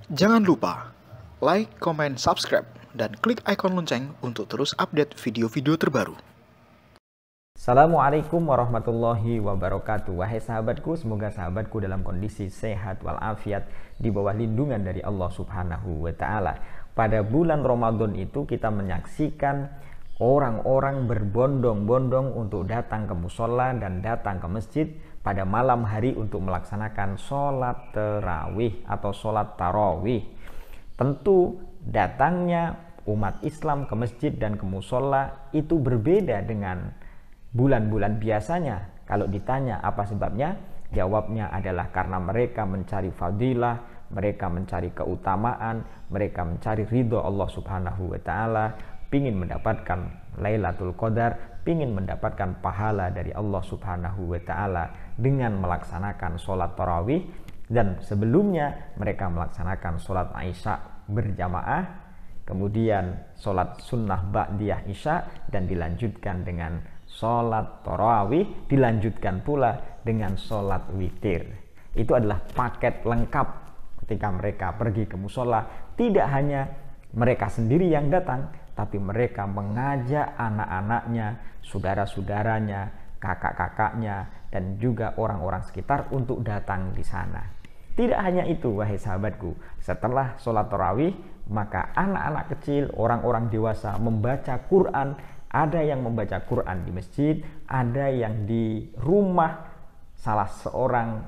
Jangan lupa like, comment, subscribe, dan klik icon lonceng untuk terus update video-video terbaru. Assalamualaikum warahmatullahi wabarakatuh. Wahai sahabatku, semoga sahabatku dalam kondisi sehat walafiat di bawah lindungan dari Allah Subhanahu wa Ta'ala. Pada bulan Ramadan itu kita menyaksikan orang-orang berbondong-bondong untuk datang ke musola dan datang ke masjid pada malam hari untuk melaksanakan sholat tarawih atau sholat tarawih. Tentu datangnya umat Islam ke masjid dan ke musola itu berbeda dengan bulan-bulan biasanya. Kalau ditanya apa sebabnya, jawabnya adalah karena mereka mencari fadilah, mereka mencari keutamaan, mereka mencari ridho Allah Subhanahu wa Ta'ala, pingin mendapatkan Lailatul Qadar, pingin mendapatkan pahala dari Allah Subhanahu wa Ta'ala dengan melaksanakan sholat tarawih. Dan sebelumnya mereka melaksanakan sholat Isya berjamaah, kemudian sholat sunnah ba'diyah Isya, dan dilanjutkan dengan sholat tarawih, dilanjutkan pula dengan sholat witir. Itu adalah paket lengkap ketika mereka pergi ke musola. Tidak hanya mereka sendiri yang datang, tapi mereka mengajak anak-anaknya, saudara-saudaranya, kakak-kakaknya, dan juga orang-orang sekitar untuk datang di sana. Tidak hanya itu, wahai sahabatku, setelah sholat tarawih, maka anak-anak kecil, orang-orang dewasa membaca Quran. Ada yang membaca Quran di masjid, ada yang di rumah salah seorang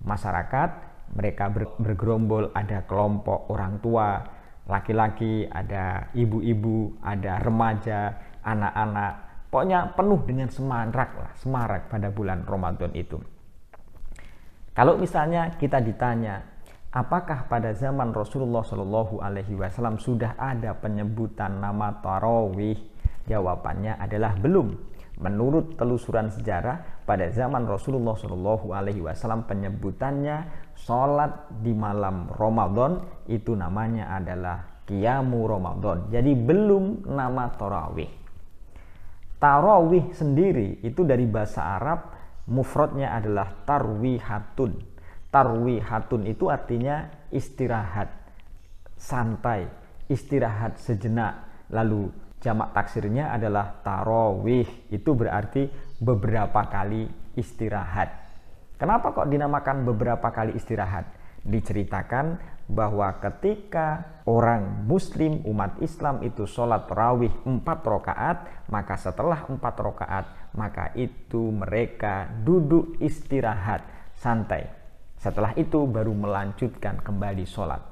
masyarakat. Mereka bergerombol, ada kelompok orang tua, laki-laki, ada ibu-ibu, ada remaja, anak-anak. Pokoknya penuh dengan semarak pada bulan Ramadan itu. Kalau misalnya kita ditanya, apakah pada zaman Rasulullah Shallallahu Alaihi Wasallam sudah ada penyebutan nama tarawih? Jawabannya adalah belum. Menurut telusuran sejarah, pada zaman Rasulullah Shallallahu Alaihi Wasallam penyebutannya sholat di malam Ramadan itu namanya adalah Qiyamu Ramadan. Jadi belum nama tarawih. Tarawih sendiri itu dari bahasa Arab, mufradnya adalah tarwihatun. Tarwihatun itu artinya istirahat, santai, istirahat sejenak. Lalu jamak taksirnya adalah tarawih, itu berarti beberapa kali istirahat. Kenapa kok dinamakan beberapa kali istirahat? Diceritakan bahwa ketika orang muslim, umat Islam itu sholat tarawih 4 rakaat, maka setelah 4 rakaat, maka itu mereka duduk istirahat, santai. Setelah itu baru melanjutkan kembali sholat.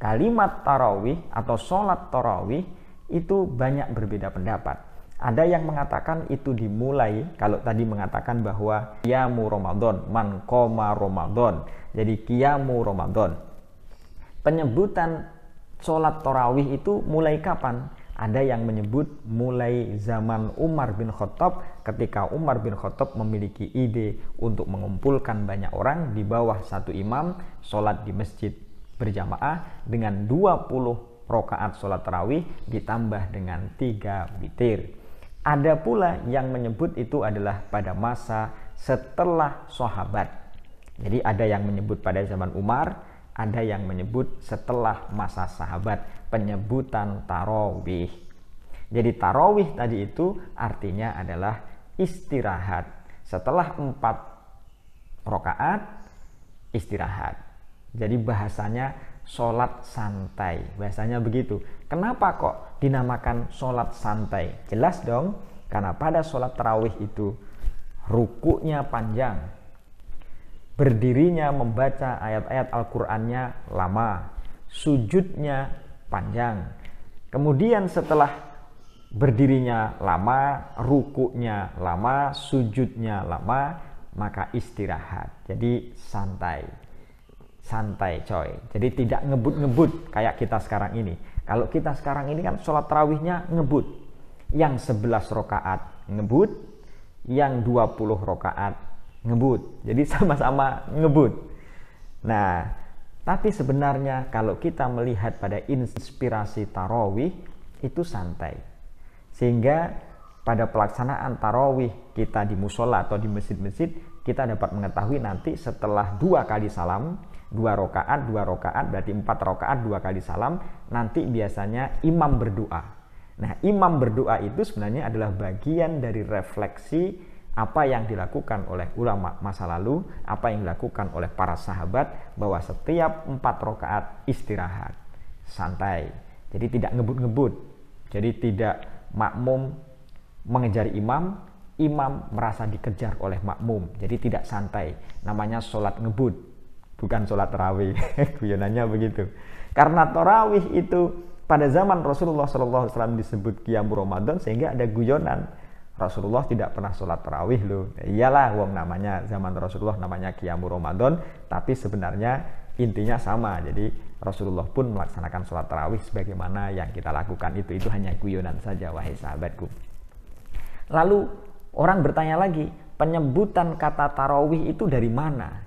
Kalimat tarawih atau sholat tarawih itu banyak berbeda pendapat. Ada yang mengatakan itu dimulai, kalau tadi mengatakan bahwa Qiyamu Ramadan, man qoma Ramadan. Jadi Qiyamu Ramadan. Penyebutan sholat tarawih itu mulai kapan? Ada yang menyebut mulai zaman Umar bin Khattab, ketika Umar bin Khattab memiliki ide untuk mengumpulkan banyak orang di bawah satu imam, sholat di masjid berjamaah dengan 20 rakaat sholat tarawih ditambah dengan 3 witir. Ada pula yang menyebut itu adalah pada masa setelah sahabat. Jadi ada yang menyebut pada zaman Umar, ada yang menyebut setelah masa sahabat penyebutan tarawih. Jadi tarawih tadi itu artinya adalah istirahat. Setelah 4 rakaat istirahat. Jadi bahasanya sholat santai, bahasanya begitu. Kenapa kok dinamakan sholat santai? Jelas dong, karena pada sholat tarawih itu rukuknya panjang, berdirinya membaca ayat-ayat Al-Qur'annya lama, sujudnya panjang. Kemudian setelah berdirinya lama, rukuknya lama, sujudnya lama, maka istirahat. Jadi santai coy. Jadi tidak ngebut-ngebut kayak kita sekarang ini. Kalau kita sekarang ini kan sholat tarawihnya ngebut. Yang 11 rakaat ngebut, yang 20 rakaat ngebut. Jadi sama-sama ngebut. Nah, tapi sebenarnya kalau kita melihat pada inspirasi tarawih itu santai. Sehingga pada pelaksanaan tarawih kita di musola atau di masjid-masjid, kita dapat mengetahui nanti setelah 2 kali salam, 2 rakaat berarti 4 rakaat 2 kali salam, nanti biasanya imam berdoa. Nah, imam berdoa itu sebenarnya adalah bagian dari refleksi apa yang dilakukan oleh ulama masa lalu, apa yang dilakukan oleh para sahabat, bahwa setiap 4 rakaat istirahat, santai. Jadi tidak ngebut-ngebut. Jadi tidak makmum mengejar imam, imam merasa dikejar oleh makmum. Jadi tidak santai. Namanya sholat ngebut, bukan sholat tarawih. Guyonannya begitu. Karena tarawih itu pada zaman Rasulullah SAW disebut qiyamul Ramadan, sehingga ada guyonan. Rasulullah tidak pernah sholat tarawih loh. Iyalah, wong namanya zaman Rasulullah namanya qiyamul Ramadan, tapi sebenarnya intinya sama. Jadi Rasulullah pun melaksanakan sholat tarawih sebagaimana yang kita lakukan itu hanya guyonan saja, wahai sahabatku. Lalu orang bertanya lagi, penyebutan kata tarawih itu dari mana?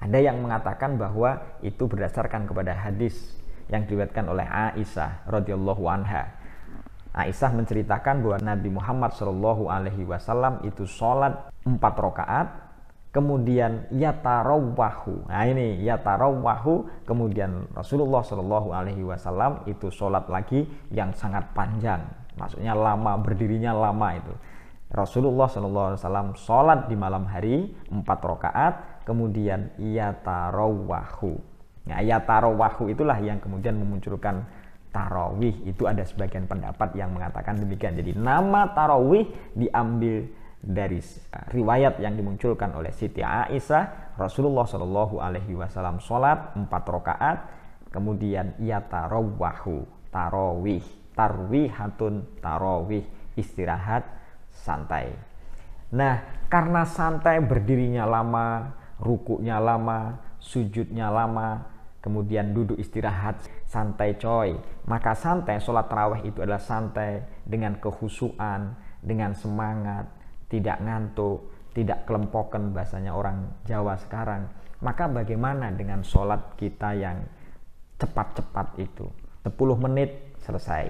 Ada yang mengatakan bahwa itu berdasarkan kepada hadis yang diriwayatkan oleh Aisyah radhiyallahu anha. Aisyah menceritakan bahwa Nabi Muhammad SAW itu sholat 4 rakaat, kemudian yatarawwahu. Nah ini yatarawwahu, kemudian Rasulullah SAW itu sholat lagi yang sangat panjang, maksudnya lama, berdirinya lama itu. Rasulullah SAW sholat di malam hari 4 rakaat, kemudian yatarawwahu. Nah yatarawwahu itulah yang kemudian memunculkan tarawih. Itu ada sebagian pendapat yang mengatakan demikian. Jadi nama tarawih diambil dari riwayat yang dimunculkan oleh Siti Aisyah. Rasulullah SAW sholat 4 rakaat, kemudian yatarawwahu, tarawih, tarwihatun, tarawih, istirahat, santai. Nah, karena santai, berdirinya lama, rukuknya lama, sujudnya lama, kemudian duduk istirahat, santai coy. Maka santai, sholat tarawih itu adalah santai, dengan kehusuan, dengan semangat, tidak ngantuk, tidak kelempokan bahasanya orang Jawa sekarang. Maka bagaimana dengan sholat kita yang cepat-cepat itu? 10 menit selesai,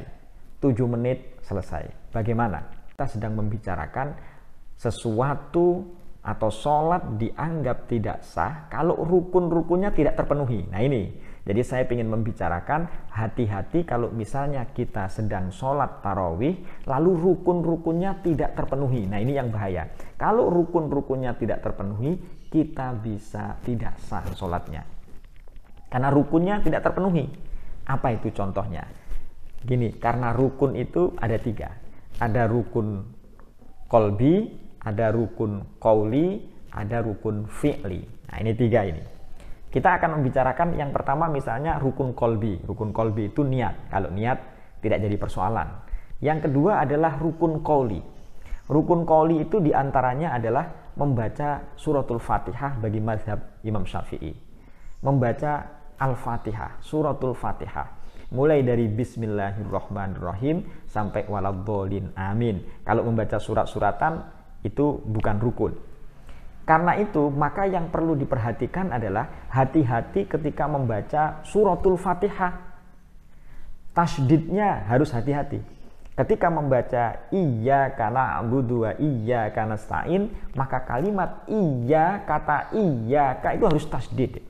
7 menit selesai. Bagaimana? Kita sedang membicarakan sesuatu atau sholat dianggap tidak sah kalau rukun-rukunnya tidak terpenuhi. Nah ini, jadi saya ingin membicarakan hati-hati kalau misalnya kita sedang sholat tarawih lalu rukun-rukunnya tidak terpenuhi. Nah ini yang bahaya. Kalau rukun-rukunnya tidak terpenuhi, kita bisa tidak sah sholatnya, karena rukunnya tidak terpenuhi. Apa itu contohnya? Gini, karena rukun itu ada 3. Ada rukun qalbi, ada rukun qauli, ada rukun fi'li. Nah ini 3 ini. Kita akan membicarakan yang pertama misalnya rukun qalbi. Rukun qalbi itu niat. Kalau niat tidak jadi persoalan. Yang kedua adalah rukun qauli. Rukun qauli itu diantaranya adalah membaca suratul Fatihah bagi mazhab Imam Syafi'i. Membaca Al-Fatihah, suratul Fatihah. Mulai dari Bismillahirrahmanirrahim sampai waladhdallin amin. Kalau membaca surat-suratan itu bukan rukun. Karena itu, maka yang perlu diperhatikan adalah hati-hati ketika membaca suratul Fatihah. Tasydidnya harus hati-hati. Ketika membaca iyyaka na'budu wa iyyaka nasta'in, maka kalimat kata iyyaka itu harus tasydid.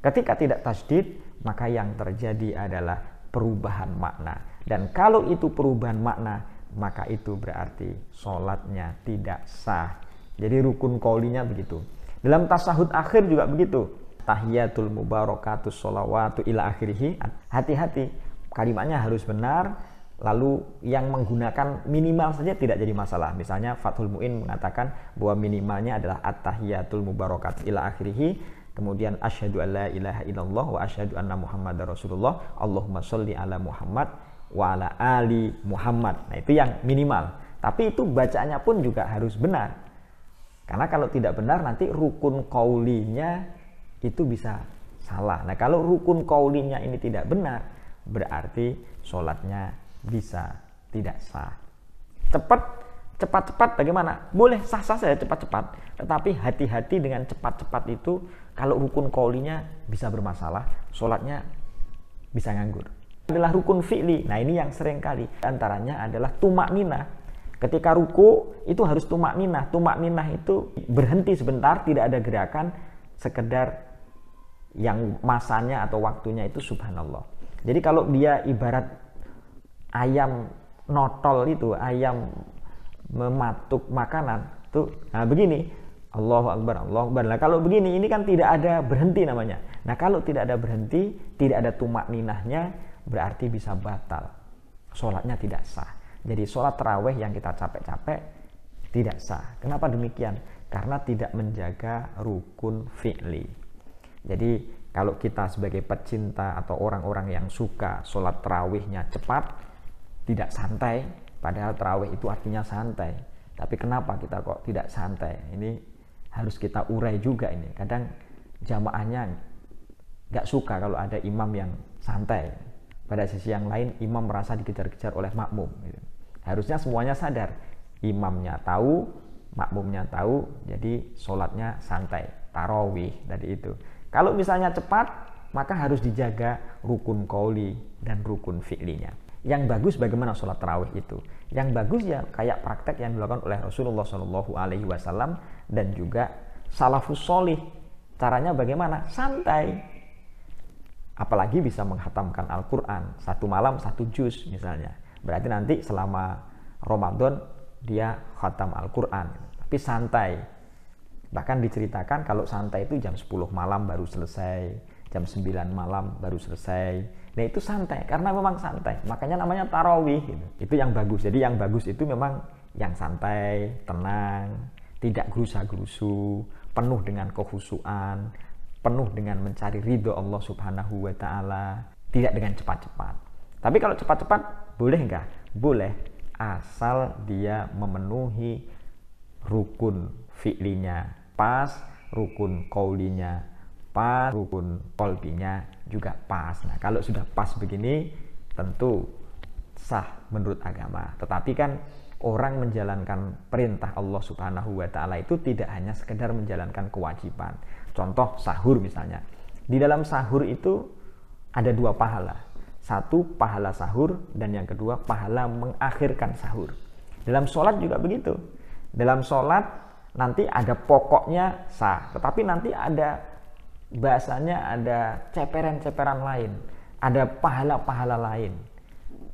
Ketika tidak tasydid, maka yang terjadi adalah perubahan makna. Dan kalau itu perubahan makna, maka itu berarti sholatnya tidak sah. Jadi rukun qaulinya begitu. Dalam tasahud akhir juga begitu. Tahiyatul mubarakatus sholawatu ila akhirih. Hati-hati, kalimatnya harus benar. Lalu yang menggunakan minimal saja tidak jadi masalah. Misalnya Fathul Mu'in mengatakan bahwa minimalnya adalah at-tahiyatul mubarakat ila akhirih. Kemudian asyhadu alla ilaha illallah wa asyhadu anna muhammadar rasulullah. Allahumma sholli ala Muhammad wa ala ali Muhammad. Nah itu yang minimal. Tapi itu bacaannya pun juga harus benar. Karena kalau tidak benar nanti rukun qaulinya itu bisa salah. Nah kalau rukun qaulinya ini tidak benar, berarti sholatnya bisa tidak sah. Cepat-cepat bagaimana? Boleh sah-sah saja cepat-cepat. Tetapi hati-hati dengan cepat-cepat itu. Kalau rukun qaulinya bisa bermasalah, sholatnya bisa nganggur. Adalah rukun fi'li. Nah ini yang sering kali. Antaranya adalah tumaknina. Ketika ruku itu harus tumak ninah. Tumak ninah itu berhenti sebentar, tidak ada gerakan, sekedar yang masanya atau waktunya itu subhanallah. Jadi kalau dia ibarat ayam notol itu, ayam mematuk makanan tuh, nah begini, Allahu Akbar, Allahu Akbar. Nah kalau begini, ini kan tidak ada berhenti namanya. Nah kalau tidak ada berhenti, tidak ada tumak ninahnya, berarti bisa batal. Sholatnya tidak sah. Jadi sholat tarawih yang kita capek-capek tidak sah. Kenapa demikian? Karena tidak menjaga rukun fi'li. Jadi kalau kita sebagai pecinta atau orang-orang yang suka sholat tarawihnya cepat, tidak santai, padahal tarawih itu artinya santai. Tapi kenapa kita kok tidak santai? Ini harus kita urai juga ini. Kadang jamaahnya nggak suka kalau ada imam yang santai. Pada sisi yang lain, imam merasa dikejar-kejar oleh makmum. Harusnya semuanya sadar. Imamnya tahu, makmumnya tahu, jadi sholatnya santai. Tarawih tadi itu. Kalau misalnya cepat, maka harus dijaga rukun qauli dan rukun fi'linya. Yang bagus bagaimana sholat tarawih itu? Yang bagus ya kayak praktek yang dilakukan oleh Rasulullah SAW dan juga salafus sholih. Caranya bagaimana? Santai. Apalagi bisa menghatamkan Al-Quran 1 malam 1 juz misalnya. Berarti nanti selama Ramadan dia khatam Al-Quran. Tapi santai. Bahkan diceritakan kalau santai itu jam 10 malam baru selesai, jam 9 malam baru selesai. Nah itu santai, karena memang santai. Makanya namanya tarawih gitu. Itu yang bagus. Jadi yang bagus itu memang yang santai, tenang, tidak gerusa-gerusu, penuh dengan kekhusyuan, penuh dengan mencari ridho Allah Subhanahu wa Ta'ala, tidak dengan cepat-cepat. Tapi kalau cepat-cepat boleh enggak? Boleh, asal dia memenuhi rukun fi'linya pas, rukun qaulinya pas, rukun qalbinya juga pas. Nah, kalau sudah pas begini tentu sah menurut agama. Tetapi kan orang menjalankan perintah Allah Subhanahu wa Ta'ala itu tidak hanya sekedar menjalankan kewajiban. Contoh sahur misalnya. Di dalam sahur itu ada 2 pahala. 1 pahala sahur dan yang kedua pahala mengakhirkan sahur. Dalam sholat juga begitu. Dalam sholat nanti ada pokoknya sah, tetapi nanti ada bahasanya, ada ceperan-ceperan lain, ada pahala-pahala lain.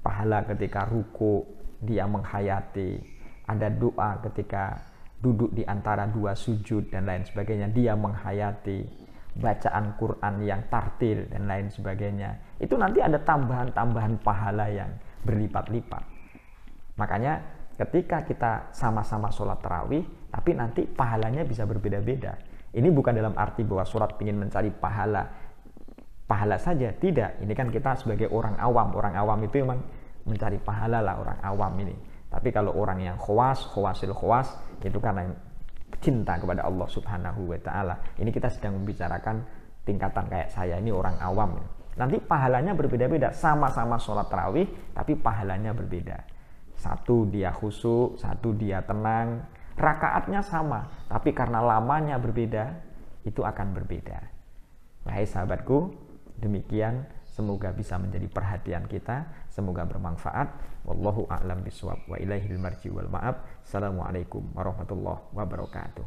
Pahala ketika ruku dia menghayati, ada doa ketika duduk di antara 2 sujud dan lain sebagainya, dia menghayati, bacaan Quran yang tartil dan lain sebagainya. Itu nanti ada tambahan-tambahan pahala yang berlipat-lipat. Makanya ketika kita sama-sama sholat tarawih, tapi nanti pahalanya bisa berbeda-beda. Ini bukan dalam arti bahwa sholat ingin mencari pahala saja, tidak. Ini kan kita sebagai orang awam itu memang mencari pahala lah, orang awam ini. Tapi kalau orang yang khawasil khawas, itu karena cinta kepada Allah Subhanahu wa Ta'ala. Ini kita sedang membicarakan tingkatan kayak saya, ini orang awam. Nanti pahalanya berbeda-beda, sama-sama sholat tarawih, tapi pahalanya berbeda. 1 dia khusyuk, 1 dia tenang, rakaatnya sama, tapi karena lamanya berbeda, itu akan berbeda. Wahai sahabatku, demikian. Semoga bisa menjadi perhatian kita, semoga bermanfaat. Wallahu a'lam bishawab wa ilaihil marji wal ma'ab. Assalamualaikum warahmatullahi wabarakatuh.